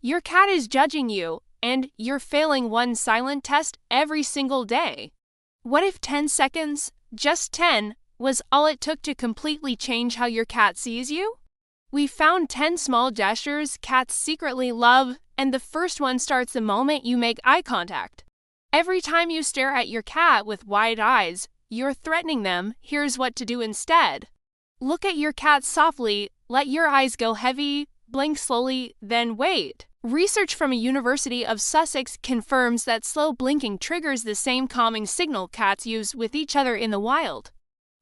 Your cat is judging you, and you're failing one silent test every single day. What if 10 seconds, just 10, was all it took to completely change how your cat sees you? We found 10 small gestures cats secretly love, and the first one starts the moment you make eye contact. Every time you stare at your cat with wide eyes, you're threatening them. Here's what to do instead. Look at your cat softly, let your eyes go heavy, blink slowly, then wait. Research from a University of Sussex confirms that slow blinking triggers the same calming signal cats use with each other in the wild.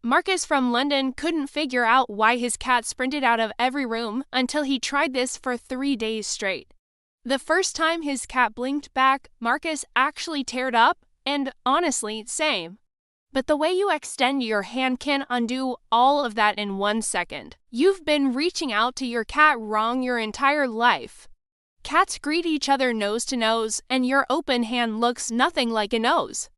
Marcus from London couldn't figure out why his cat sprinted out of every room until he tried this for 3 days straight. The first time his cat blinked back, Marcus actually teared up, and honestly, same. But the way you extend your hand can undo all of that in 1 second. You've been reaching out to your cat wrong your entire life. Cats greet each other nose to nose, and your open hand looks nothing like a nose.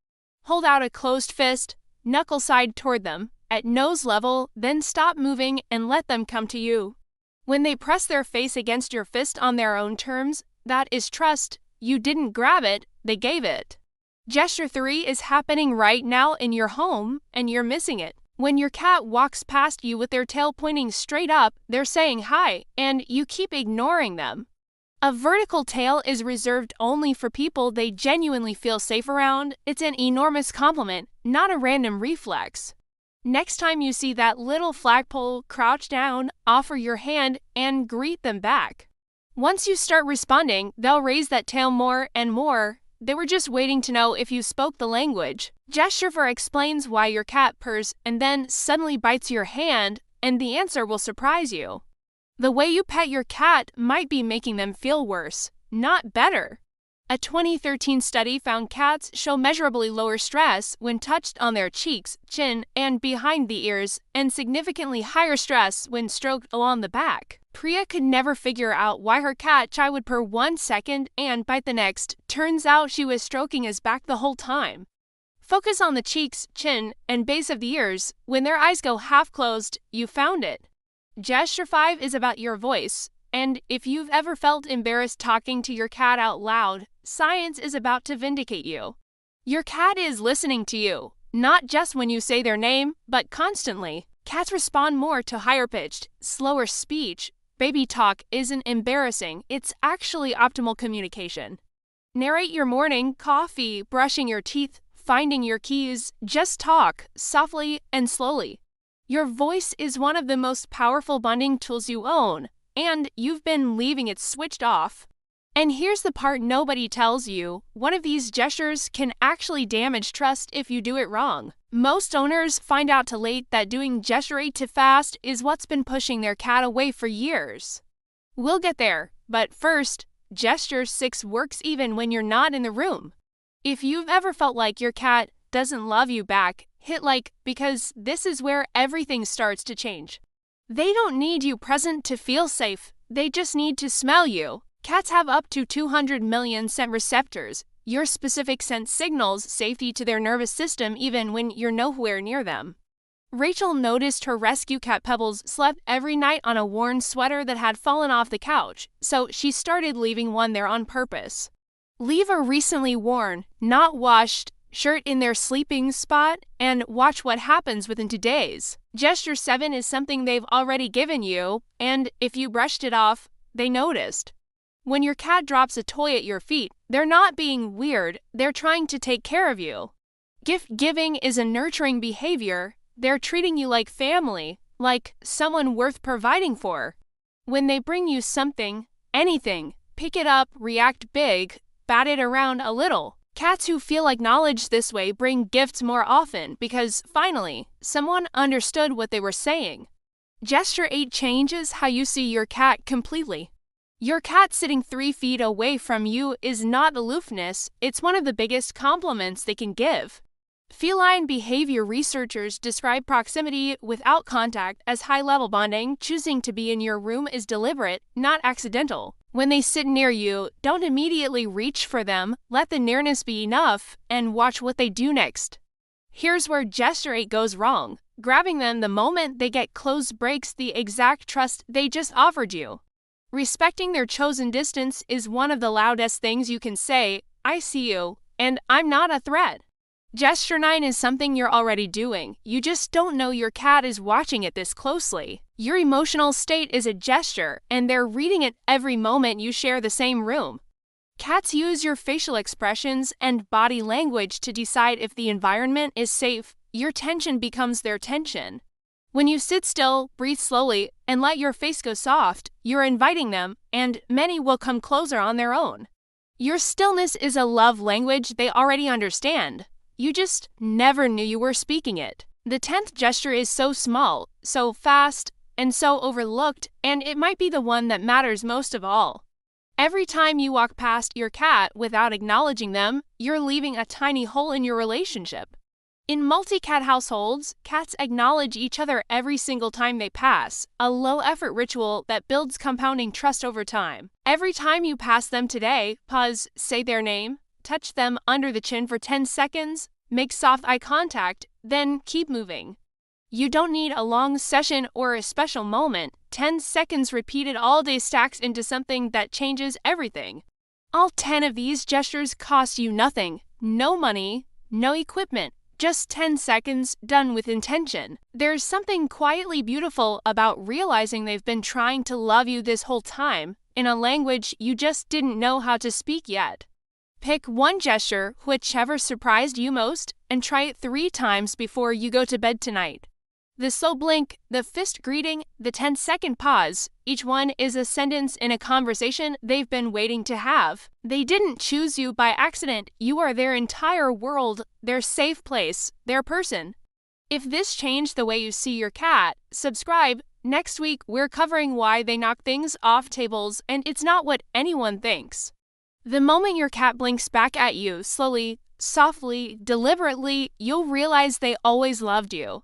Hold out a closed fist, knuckle side toward them, at nose level, then stop moving and let them come to you. When they press their face against your fist on their own terms, that is trust. You didn't grab it, they gave it. Gesture 3 is happening right now in your home, and you're missing it. When your cat walks past you with their tail pointing straight up, they're saying hi, and you keep ignoring them. A vertical tail is reserved only for people they genuinely feel safe around. It's an enormous compliment, not a random reflex. Next time you see that little flagpole, crouch down, offer your hand, and greet them back. Once you start responding, they'll raise that tail more and more. They were just waiting to know if you spoke the language. Gesture 4 explains why your cat purrs and then suddenly bites your hand, and the answer will surprise you. The way you pet your cat might be making them feel worse, not better. A 2013 study found cats show measurably lower stress when touched on their cheeks, chin, and behind the ears, and significantly higher stress when stroked along the back. Priya could never figure out why her cat Chai would purr 1 second and bite the next. Turns out she was stroking his back the whole time. Focus on the cheeks, chin, and base of the ears. When their eyes go half closed, you found it. Gesture 5 is about your voice, and if you've ever felt embarrassed talking to your cat out loud, science is about to vindicate you. Your cat is listening to you, not just when you say their name, but constantly. Cats respond more to higher-pitched, slower speech. Baby talk isn't embarrassing, it's actually optimal communication. Narrate your morning, coffee, brushing your teeth, finding your keys. Just talk, softly and slowly. Your voice is one of the most powerful bonding tools you own, and you've been leaving it switched off. And here's the part nobody tells you. One of these gestures can actually damage trust if you do it wrong. Most owners find out too late that doing gesture 8 too fast is what's been pushing their cat away for years. We'll get there, but first, gesture 6 works even when you're not in the room. If you've ever felt like your cat doesn't love you back, hit like, because this is where everything starts to change. They don't need you present to feel safe, they just need to smell you. Cats have up to 200 million scent receptors. Your specific scent signals safety to their nervous system even when you're nowhere near them. Rachel noticed her rescue cat Pebbles slept every night on a worn sweater that had fallen off the couch, so she started leaving one there on purpose. Leave a recently worn, not washed, shirt in their sleeping spot and watch what happens within 2 days. Gesture 7 is something they've already given you, and if you brushed it off, they noticed. When your cat drops a toy at your feet, they're not being weird, they're trying to take care of you. Gift giving is a nurturing behavior. They're treating you like family, like someone worth providing for. When they bring you something, anything, pick it up, react big, bat it around a little. Cats who feel acknowledged this way bring gifts more often because, finally, someone understood what they were saying. Gesture 8 changes how you see your cat completely. Your cat sitting 3 feet away from you is not aloofness, it's one of the biggest compliments they can give. Feline behavior researchers describe proximity without contact as high-level bonding. Choosing to be in your room is deliberate, not accidental. When they sit near you, don't immediately reach for them, let the nearness be enough, and watch what they do next. Here's where gesture 8 goes wrong. Grabbing them the moment they get close breaks the exact trust they just offered you. Respecting their chosen distance is one of the loudest things you can say. I see you, and I'm not a threat. Gesture 9 is something you're already doing. You just don't know your cat is watching it this closely. Your emotional state is a gesture, and they're reading it every moment you share the same room. Cats use your facial expressions and body language to decide if the environment is safe. Your tension becomes their tension. When you sit still, breathe slowly, and let your face go soft, you're inviting them, and many will come closer on their own. Your stillness is a love language they already understand. You just never knew you were speaking it. The 10th gesture is so small, so fast, and so overlooked, and it might be the one that matters most of all. Every time you walk past your cat without acknowledging them, you're leaving a tiny hole in your relationship. In multi-cat households, cats acknowledge each other every single time they pass, a low-effort ritual that builds compounding trust over time. Every time you pass them today, pause, say their name, touch them under the chin for 10 seconds, make soft eye contact, then keep moving. You don't need a long session or a special moment. 10 seconds repeated all day stacks into something that changes everything. All 10 of these gestures cost you nothing. No money, no equipment. Just 10 seconds done with intention. There's something quietly beautiful about realizing they've been trying to love you this whole time in a language you just didn't know how to speak yet. Pick one gesture, whichever surprised you most, and try it 3 times before you go to bed tonight. The slow blink, the fist greeting, the 10-second pause, each one is a sentence in a conversation they've been waiting to have. They didn't choose you by accident. You are their entire world, their safe place, their person. If this changed the way you see your cat, subscribe. Next week, we're covering why they knock things off tables, and it's not what anyone thinks. The moment your cat blinks back at you, slowly, softly, deliberately, you'll realize they always loved you.